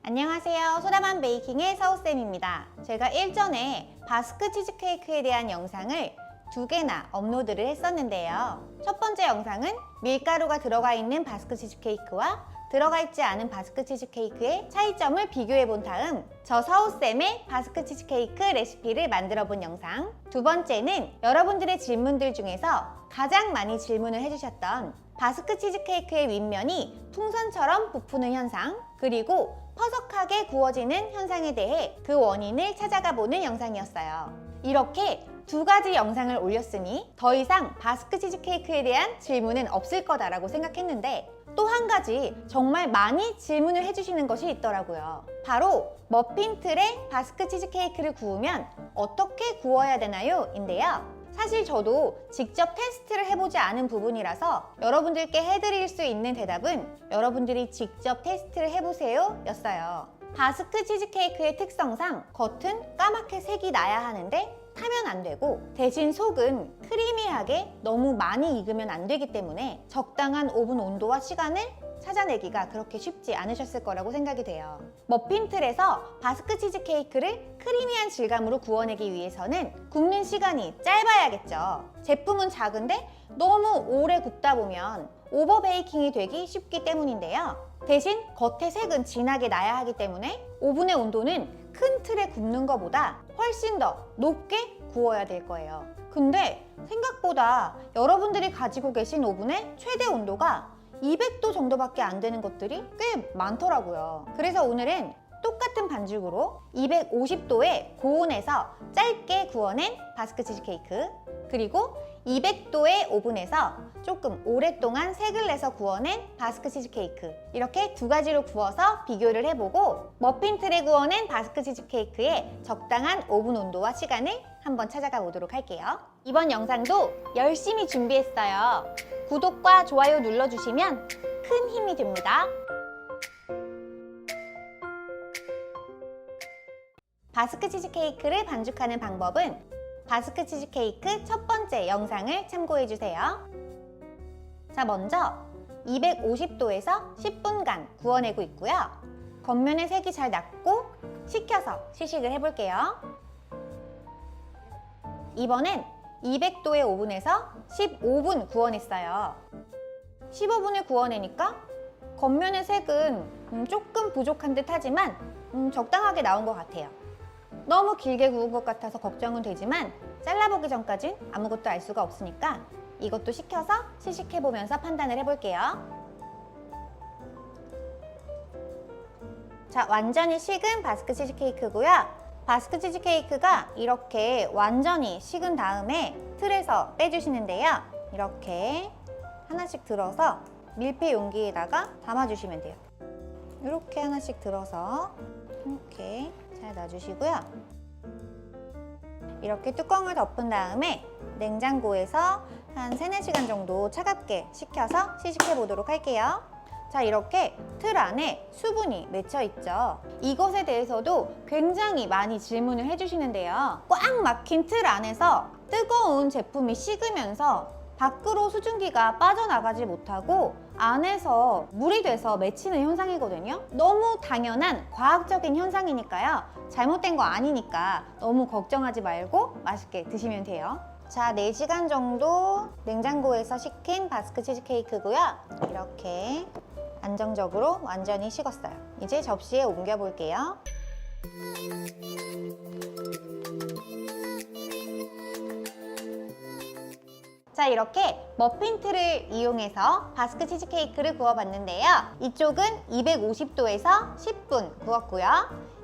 안녕하세요. 소다맘 베이킹의 서우쌤입니다. 제가 일전에 바스크 치즈케이크에 대한 영상을 2개나 업로드를 했었는데요. 첫 번째 영상은 밀가루가 들어가 있는 바스크 치즈케이크와 들어가 있지 않은 바스크 치즈케이크의 차이점을 비교해 본 다음 저 서우쌤의 바스크 치즈케이크 레시피를 만들어 본 영상. 두 번째는 여러분들의 질문들 중에서 가장 많이 질문을 해주셨던 바스크 치즈케이크의 윗면이 풍선처럼 부푸는 현상, 그리고 퍼석하게 구워지는 현상에 대해 그 원인을 찾아가 보는 영상이었어요. 이렇게 2가지 영상을 올렸으니 더 이상 바스크 치즈케이크에 대한 질문은 없을 거다라고 생각했는데 또 한 가지 정말 많이 질문을 해주시는 것이 있더라고요. 바로 머핀 틀에 바스크 치즈케이크를 구우면 어떻게 구워야 되나요? 인데요. 사실 저도 직접 테스트를 해보지 않은 부분이라서 여러분들께 해드릴 수 있는 대답은 여러분들이 직접 테스트를 해보세요 였어요. 바스크 치즈케이크의 특성상 겉은 까맣게 색이 나야 하는데 타면 안 되고 대신 속은 크리미하게 너무 많이 익으면 안 되기 때문에 적당한 오븐 온도와 시간을 찾아내기가 그렇게 쉽지 않으셨을 거라고 생각이 돼요. 머핀 틀에서 바스크 치즈케이크를 크리미한 질감으로 구워내기 위해서는 굽는 시간이 짧아야겠죠. 제품은 작은데 너무 오래 굽다 보면 오버 베이킹이 되기 쉽기 때문인데요. 대신 겉의 색은 진하게 나야 하기 때문에 오븐의 온도는 큰 틀에 굽는 것보다 훨씬 더 높게 구워야 될 거예요. 근데 생각보다 여러분들이 가지고 계신 오븐의 최대 온도가 200도 정도밖에 안 되는 것들이 꽤 많더라고요. 그래서 오늘은 똑같은 반죽으로 250도의 고온에서 짧게 구워낸 바스크 치즈케이크, 그리고 200도의 오븐에서 조금 오랫동안 색을 내서 구워낸 바스크 치즈케이크, 이렇게 2가지로 구워서 비교를 해보고 머핀 틀에 구워낸 바스크 치즈케이크의 적당한 오븐 온도와 시간을 한번 찾아가 보도록 할게요. 이번 영상도 열심히 준비했어요. 구독과 좋아요 눌러주시면 큰 힘이 됩니다. 바스크 치즈케이크를 반죽하는 방법은 바스크 치즈케이크 첫 번째 영상을 참고해주세요. 자, 먼저 250도에서 10분간 구워내고 있고요. 겉면의 색이 잘 났고 식혀서 시식을 해볼게요. 이번엔 200도의 오븐에서 15분 구워냈어요. 15분을 구워내니까 겉면의 색은 조금 부족한 듯 하지만 적당하게 나온 것 같아요. 너무 길게 구운 것 같아서 걱정은 되지만 잘라보기 전까진 아무것도 알 수가 없으니까 이것도 식혀서 시식해보면서 판단을 해볼게요. 자, 완전히 식은 바스크 치즈케이크고요. 바스크 치즈케이크가 이렇게 완전히 식은 다음에 틀에서 빼주시는데요. 이렇게 하나씩 들어서 밀폐 용기에다가 담아주시면 돼요. 이렇게 하나씩 들어서 이렇게 잘 놔주시고요. 이렇게 뚜껑을 덮은 다음에 냉장고에서 한 3-4시간 정도 차갑게 식혀서 시식해 보도록 할게요. 자, 이렇게 틀 안에 수분이 맺혀 있죠. 이것에 대해서도 굉장히 많이 질문을 해주시는데요. 꽉 막힌 틀 안에서 뜨거운 제품이 식으면서 밖으로 수증기가 빠져나가지 못하고 안에서 물이 돼서 맺히는 현상이거든요. 너무 당연한 과학적인 현상이니까요. 잘못된 거 아니니까 너무 걱정하지 말고 맛있게 드시면 돼요. 자, 4시간 정도 냉장고에서 식힌 바스크 치즈케이크고요. 이렇게 안정적으로 완전히 식었어요. 이제 접시에 옮겨 볼게요. 자, 이렇게 머핀 틀을 이용해서 바스크 치즈케이크를 구워봤는데요. 이쪽은 250도에서 10분 구웠고요.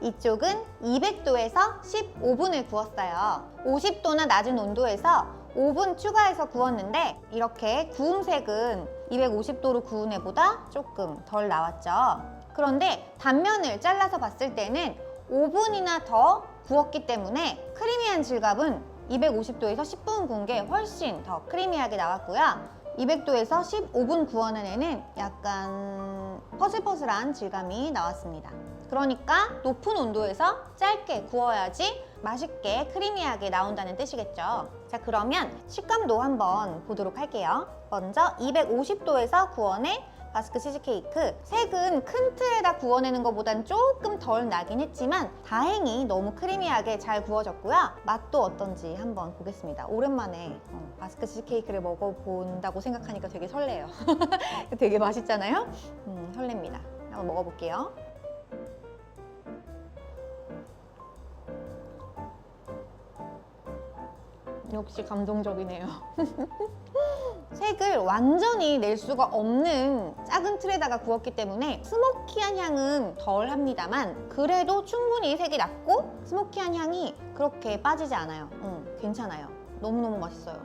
이쪽은 200도에서 15분을 구웠어요. 50도나 낮은 온도에서 5분 추가해서 구웠는데 이렇게 구움색은 250도로 구운 애보다 조금 덜 나왔죠. 그런데 단면을 잘라서 봤을 때는 5분이나 더 구웠기 때문에 크리미한 질감은 250도에서 10분 구운 게 훨씬 더 크리미하게 나왔고요. 200도에서 15분 구워낸 애는 약간 퍼슬퍼슬한 질감이 나왔습니다. 그러니까 높은 온도에서 짧게 구워야지 맛있게 크리미하게 나온다는 뜻이겠죠. 자, 그러면 식감도 한번 보도록 할게요. 먼저 250도에서 구워낸 바스크 치즈케이크. 색은 큰 틀에다 구워내는 것보단 조금 덜 나긴 했지만 다행히 너무 크리미하게 잘 구워졌고요. 맛도 어떤지 한번 보겠습니다. 오랜만에 바스크 치즈케이크를 먹어본다고 생각하니까 되게 설레요. 되게 맛있잖아요? 설렙니다. 한번 먹어볼게요. 역시 감동적이네요. 색을 완전히 낼 수가 없는 작은 틀에다가 구웠기 때문에 스모키한 향은 덜 합니다만 그래도 충분히 색이 났고 스모키한 향이 그렇게 빠지지 않아요. 괜찮아요. 너무너무 맛있어요.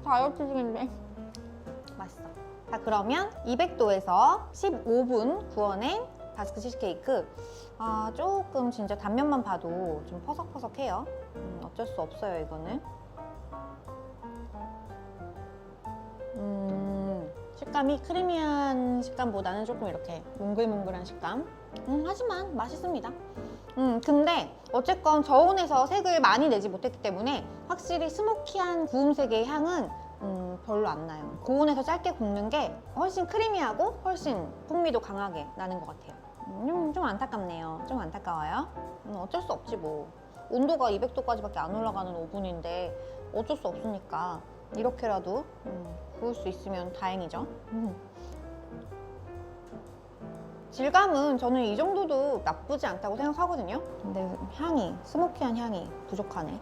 다이어트 중인데 맛있어. 자, 그러면 200도에서 15분 구워낸 바스크 치즈케이크. 조금 진짜 단면만 봐도 좀 퍼석퍼석해요. 어쩔 수 없어요, 이거는. 식감이 크리미한 식감보다는 조금 이렇게 몽글몽글한 식감. 하지만 맛있습니다. 근데 어쨌건 저온에서 색을 많이 내지 못했기 때문에 확실히 스모키한 구움색의 향은 별로 안 나요. 고온에서 짧게 굽는 게 훨씬 크리미하고 훨씬 풍미도 강하게 나는 것 같아요. 좀 안타깝네요. 좀 안타까워요. 어쩔 수 없지 뭐. 온도가 200도까지밖에 안 올라가는 오븐인데 어쩔 수 없으니까 이렇게라도 구울 수 있으면 다행이죠. 질감은 저는 이 정도도 나쁘지 않다고 생각하거든요. 근데 향이, 스모키한 향이 부족하네.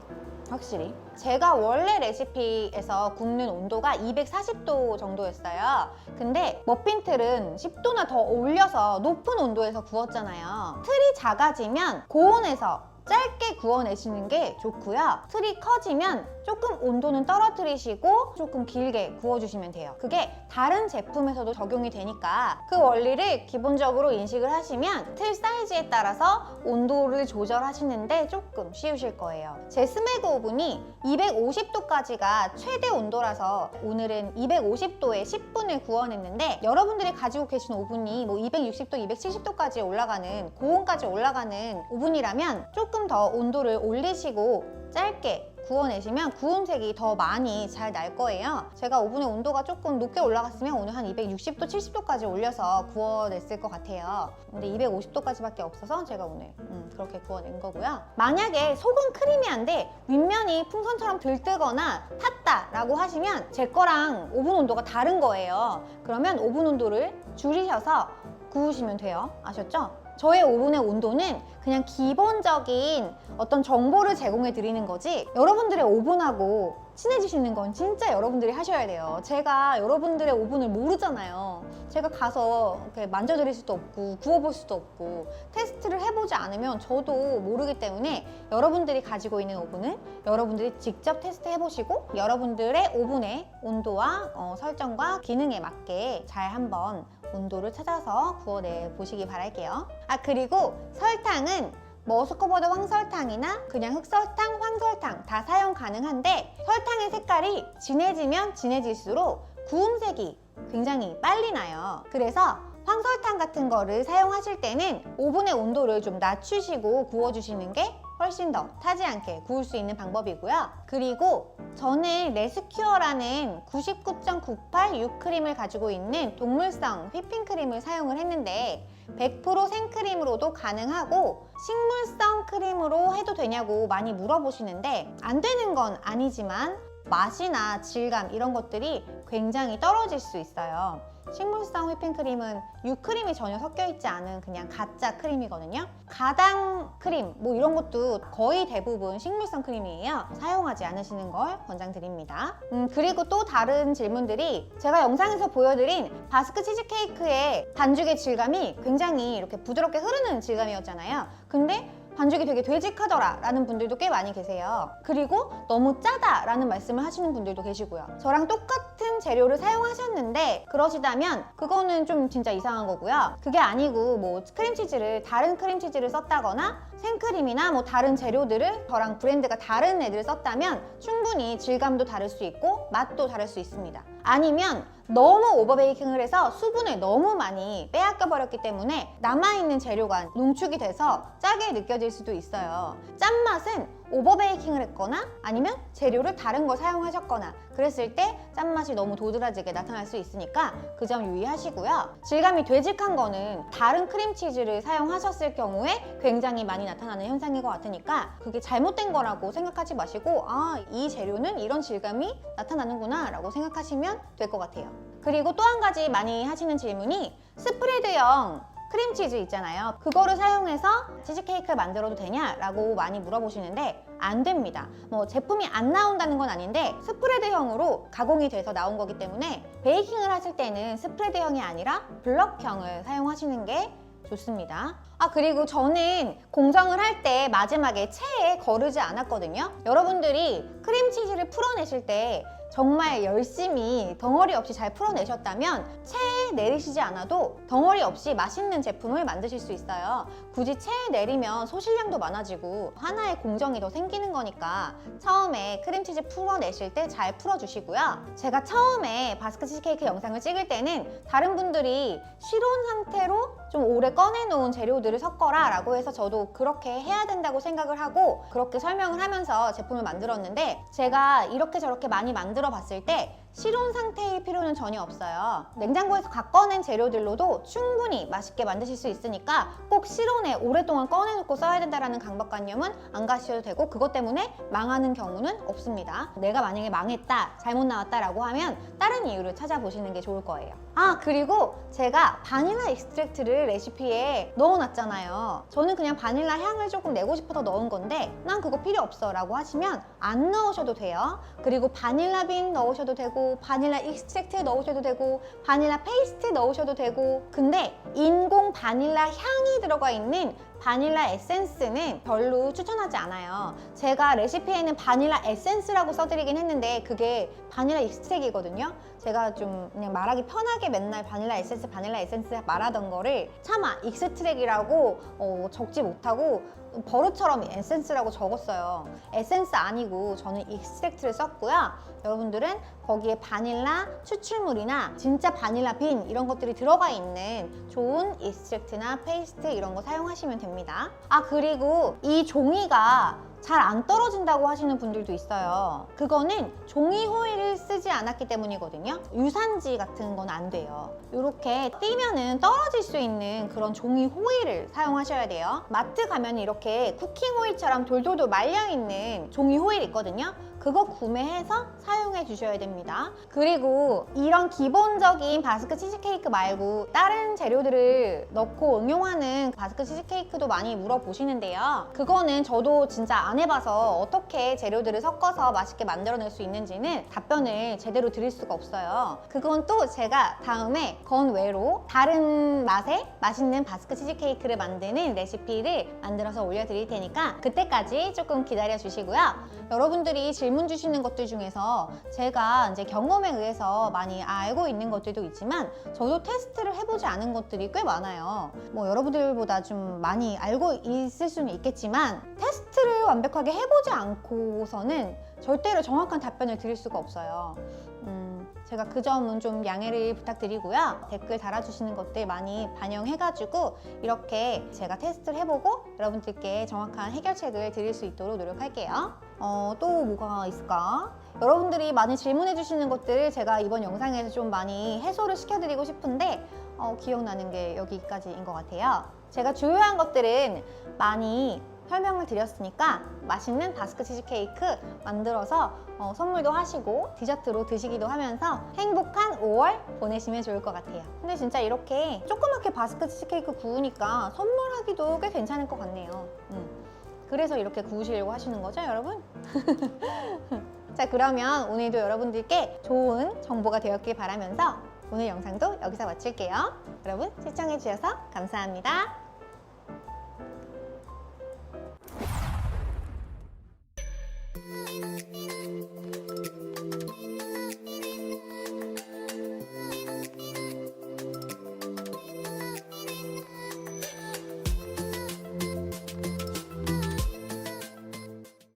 확실히. 제가 원래 레시피에서 굽는 온도가 240도 정도였어요. 근데 머핀틀은 10도나 더 올려서 높은 온도에서 구웠잖아요. 틀이 작아지면 고온에서 짧게 구워내시는 게 좋고요. 틀이 커지면 조금 온도는 떨어뜨리시고 조금 길게 구워주시면 돼요. 그게 다른 제품에서도 적용이 되니까 그 원리를 기본적으로 인식을 하시면 틀 사이즈에 따라서 온도를 조절하시는데 조금 쉬우실 거예요. 제 스매그 오븐이 250도까지가 최대 온도라서 오늘은 250도에 10분을 구워냈는데 여러분들이 가지고 계신 오븐이 뭐 260도, 270도까지 올라가는 고온까지 올라가는 오븐이라면 조금 더 온도를 올리시고 짧게 구워내시면 구움색이 더 많이 잘 날 거예요. 제가 오븐의 온도가 조금 높게 올라갔으면 오늘 한 260도, 70도까지 올려서 구워냈을 것 같아요. 근데 250도까지밖에 없어서 제가 오늘 그렇게 구워낸 거고요. 만약에 속은 크리미한데 윗면이 풍선처럼 들뜨거나 탔다라고 하시면 제 거랑 오븐 온도가 다른 거예요. 그러면 오븐 온도를 줄이셔서 구우시면 돼요. 아셨죠? 저의 오븐의 온도는 그냥 기본적인 어떤 정보를 제공해 드리는 거지 여러분들의 오븐하고 친해지시는 건 진짜 여러분들이 하셔야 돼요. 제가 여러분들의 오븐을 모르잖아요. 제가 가서 이렇게 만져드릴 수도 없고 구워볼 수도 없고 테스트를 해보지 않으면 저도 모르기 때문에 여러분들이 가지고 있는 오븐은 여러분들이 직접 테스트 해보시고 여러분들의 오븐의 온도와 설정과 기능에 맞게 잘 한번 온도를 찾아서 구워내 보시기 바랄게요. 그리고 설탕은 머스코버드 황설탕이나 그냥 흑설탕, 황설탕 다 사용 가능한데 설탕의 색깔이 진해지면 진해질수록 구움색이 굉장히 빨리 나요. 그래서 황설탕 같은 거를 사용하실 때는 오븐의 온도를 좀 낮추시고 구워주시는 게 훨씬 더 타지 않게 구울 수 있는 방법이고요. 그리고 저는 레스큐어라는 99.98 유크림을 가지고 있는 동물성 휘핑크림을 사용을 했는데 100% 생크림으로도 가능하고 식물성 크림으로 해도 되냐고 많이 물어보시는데 안 되는 건 아니지만 맛이나 질감 이런 것들이 굉장히 떨어질 수 있어요. 식물성 휘핑크림은 유크림이 전혀 섞여 있지 않은 그냥 가짜 크림이거든요. 가당 크림 뭐 이런 것도 거의 대부분 식물성 크림이에요. 사용하지 않으시는 걸 권장드립니다. 그리고 또 다른 질문들이 제가 영상에서 보여드린 바스크 치즈케이크의 반죽의 질감이 굉장히 이렇게 부드럽게 흐르는 질감이었잖아요. 근데 반죽이 되게 되직하더라 라는 분들도 꽤 많이 계세요. 그리고 너무 짜다 라는 말씀을 하시는 분들도 계시고요. 저랑 똑같은 재료를 사용하셨는데 그러시다면 그거는 좀 진짜 이상한 거고요. 그게 아니고 뭐 크림치즈를 다른 크림치즈를 썼다거나 생크림이나 뭐 다른 재료들을 저랑 브랜드가 다른 애들을 썼다면 충분히 질감도 다를 수 있고 맛도 다를 수 있습니다. 아니면 너무 오버베이킹을 해서 수분을 너무 많이 빼앗겨 버렸기 때문에 남아있는 재료가 농축이 돼서 짜게 느껴질 수도 있어요. 짠맛은 오버베이킹을 했거나 아니면 재료를 다른 걸 사용하셨거나 그랬을 때 짠맛이 너무 도드라지게 나타날 수 있으니까 그 점 유의하시고요. 질감이 되직한 거는 다른 크림치즈를 사용하셨을 경우에 굉장히 많이 나타나는 현상인 것 같으니까 그게 잘못된 거라고 생각하지 마시고 아, 이 재료는 이런 질감이 나타나는구나 라고 생각하시면 될 것 같아요. 그리고 또 한 가지 많이 하시는 질문이 스프레드형 크림치즈 있잖아요. 그거를 사용해서 치즈케이크를 만들어도 되냐라고 많이 물어보시는데 안 됩니다. 뭐 제품이 안 나온다는 건 아닌데 스프레드형으로 가공이 돼서 나온 거기 때문에 베이킹을 하실 때는 스프레드형이 아니라 블럭형을 사용하시는 게 좋습니다. 아, 그리고 저는 공정을 할 때 마지막에 체에 거르지 않았거든요. 여러분들이 크림치즈를 풀어내실 때 정말 열심히 덩어리 없이 잘 풀어내셨다면 체에 내리시지 않아도 덩어리 없이 맛있는 제품을 만드실 수 있어요. 굳이 체에 내리면 소실량도 많아지고 하나의 공정이 더 생기는 거니까 처음에 크림치즈 풀어내실 때 잘 풀어주시고요. 제가 처음에 바스크 치즈케이크 영상을 찍을 때는 다른 분들이 실온 상태로 좀 오래 꺼내놓은 재료들을 섞어라 라고 해서 저도 그렇게 해야 된다고 생각을 하고 그렇게 설명을 하면서 제품을 만들었는데 제가 이렇게 저렇게 많이 만들어 봤을 때 실온 상태일 필요는 전혀 없어요. 냉장고에서 각 꺼낸 재료들로도 충분히 맛있게 만드실 수 있으니까 꼭 실온에 오랫동안 꺼내놓고 써야 된다는 강박관념은 안 가셔도 되고 그것 때문에 망하는 경우는 없습니다. 내가 만약에 망했다, 잘못 나왔다라고 하면 다른 이유를 찾아보시는 게 좋을 거예요. 아, 그리고 제가 바닐라 익스트랙트를 레시피에 넣어놨잖아요. 저는 그냥 바닐라 향을 조금 내고 싶어서 넣은 건데 난 그거 필요 없어 라고 하시면 안 넣으셔도 돼요. 그리고 바닐라 빈 넣으셔도 되고 바닐라 익스트랙트 넣으셔도 되고 바닐라 페이스트 넣으셔도 되고 근데 인공 바닐라 향이 들어가 있는 바닐라 에센스는 별로 추천하지 않아요. 제가 레시피에는 바닐라 에센스라고 써드리긴 했는데 그게 바닐라 익스트랙이거든요. 제가 좀 그냥 말하기 편하게 맨날 바닐라 에센스 말하던 거를 차마 익스트랙이라고 적지 못하고 버릇처럼 에센스라고 적었어요. 에센스 아니고 저는 익스트랙트를 썼고요. 여러분들은 거기에 바닐라 추출물이나 진짜 바닐라 빈 이런 것들이 들어가 있는 좋은 익스트랙트나 페이스트 이런 거 사용하시면 됩니다. 아, 그리고 이 종이가 잘 안 떨어진다고 하시는 분들도 있어요. 그거는 종이 호일을 쓰지 않았기 때문이거든요. 유산지 같은 건 안 돼요. 이렇게 띄면은 떨어질 수 있는 그런 종이 호일을 사용하셔야 돼요. 마트 가면 이렇게 쿠킹 호일처럼 돌돌돌 말려있는 종이 호일 있거든요. 그거 구매해서 사용해 주셔야 됩니다. 그리고 이런 기본적인 바스크 치즈케이크 말고 다른 재료들을 넣고 응용하는 바스크 치즈케이크도 많이 물어보시는데요. 그거는 저도 진짜 안 해봐서 어떻게 재료들을 섞어서 맛있게 만들어낼 수 있는지는 답변을 제대로 드릴 수가 없어요. 그건 또 제가 다음에 건외로 다른 맛의 맛있는 바스크 치즈케이크를 만드는 레시피를 만들어서 올려드릴 테니까 그때까지 조금 기다려 주시고요. 여러분들이 질문 주시는 것들 중에서 제가 이제 경험에 의해서 많이 알고 있는 것들도 있지만 저도 테스트를 해보지 않은 것들이 꽤 많아요. 뭐 여러분들보다 좀 많이 알고 있을 수는 있겠지만 테스트를 완벽하게 해보지 않고서는 절대로 정확한 답변을 드릴 수가 없어요. 제가 그 점은 좀 양해를 부탁드리고요. 댓글 달아주시는 것들 많이 반영해가지고 이렇게 제가 테스트를 해보고 여러분들께 정확한 해결책을 드릴 수 있도록 노력할게요. 또 뭐가 있을까? 여러분들이 많이 질문해주시는 것들을 제가 이번 영상에서 좀 많이 해소를 시켜드리고 싶은데 기억나는 게 여기까지인 것 같아요. 제가 주요한 것들은 많이 설명을 드렸으니까 맛있는 바스크 치즈케이크 만들어서 선물도 하시고 디저트로 드시기도 하면서 행복한 5월 보내시면 좋을 것 같아요. 근데 진짜 이렇게 조그맣게 바스크 치즈케이크 구우니까 선물하기도 꽤 괜찮을 것 같네요. 그래서 이렇게 구우시려고 하시는 거죠, 여러분? 자, 그러면 오늘도 여러분들께 좋은 정보가 되었길 바라면서 오늘 영상도 여기서 마칠게요. 여러분 시청해주셔서 감사합니다.